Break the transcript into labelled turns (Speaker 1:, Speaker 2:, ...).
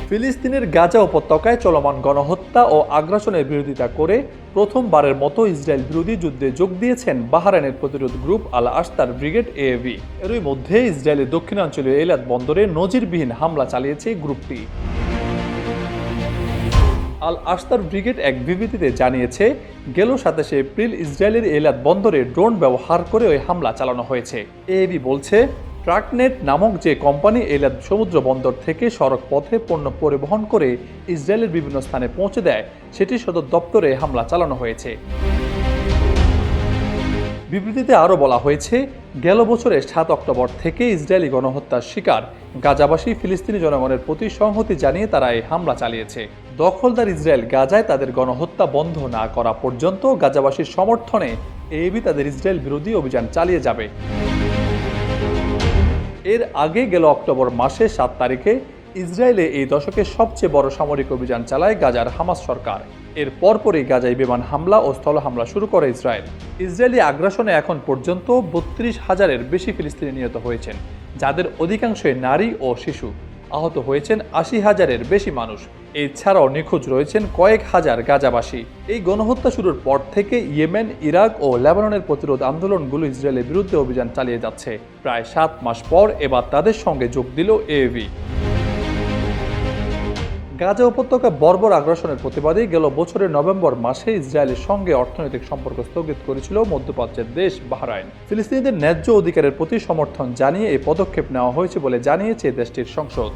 Speaker 1: ফিলিস্তিনের গাজা উপত্যকায় চলমান গণহত্যা ও আগ্রাসনের বিরোধিতা করে প্রথমবারের মতো ইসরায়েল বিরোধী যুদ্ধে যোগ দিয়েছেন বাহরাইনের প্রতিরোধ গ্রুপ আল আশতার ব্রিগেড এএভি। এরই মধ্যে ইসরায়েলের দক্ষিণাঞ্চলীয় এলাত বন্দরে নজিরবিহীন হামলা চালিয়েছে গ্রুপটি। আল আশতার ব্রিগেড এক বিবৃতিতে জানিয়েছে, গেল 27 এপ্রিল ইসরায়েলের এলাত বন্দরে ড্রোন ব্যবহার করে ওই হামলা চালানো হয়েছে। এএভি বলছে, ট্রাকনেট নামক যে কোম্পানি এলাত সমুদ্র বন্দর থেকে সড়ক পথে পণ্য পরিবহন করে ইসরায়েলের বিভিন্ন স্থানে পৌঁছে দেয়, সেটির সদর দপ্তরে হামলা চালানো হয়েছে। বিবৃতিতে আরও বলা হয়েছে, গেল বছরের 7 অক্টোবর থেকে ইসরায়েলি গণহত্যার শিকার গাজাবাসী ফিলিস্তিনি জনগণের প্রতি সংহতি জানিয়ে তারা এই হামলা চালিয়েছে। দখলদার ইসরায়েল গাজায় তাদের গণহত্যা বন্ধ না করা পর্যন্ত গাজাবাসীর সমর্থনে এএভি তাদের ইসরায়েল বিরোধী অভিযান চালিয়ে যাবে। এর আগে গেল অক্টোবর মাসে 7 তারিখে ইসরায়েলে এই দশকের সবচেয়ে বড় সামরিক অভিযান চালায় গাজার হামাস সরকার। এর পরপরই গাজায় বিমান হামলা ও স্থল হামলা শুরু করে ইসরায়েল। ইসরায়েলি আগ্রাসনে এখন পর্যন্ত 32,000-এর বেশি ফিলিস্তিনি নিহত হয়েছেন, যাদের অধিকাংশই নারী ও শিশু। আহত হয়েছেন 80,000-এর বেশি মানুষ। এছাড়াও নিখোঁজ রয়েছেন কয়েক হাজার গাজাবাসী। এই গণহত্যা শুরুর পর থেকে ইয়েমেন, ইরাক ও লেবাননের প্রতিরোধ আন্দোলনগুলো ইসরায়েলের বিরুদ্ধে অভিযান চালিয়ে যাচ্ছে। প্রায় 7 মাস পর এবার তাদের সঙ্গে যোগ দিল এএভি। গাজা উপত্যকা বর্বর আগ্রাসনের প্রতিবাদে গেল বছরের নভেম্বর মাসে ইসরায়েলের সঙ্গে অর্থনৈতিক সম্পর্ক স্থগিত করেছিল মধ্যপ্রাচ্যের দেশ বাহরাইন। ফিলিস্তিনিদের ন্যায্য অধিকারের প্রতি সমর্থন জানিয়ে এই পদক্ষেপ নেওয়া হয়েছে বলে জানিয়েছে দেশটির সংসদ।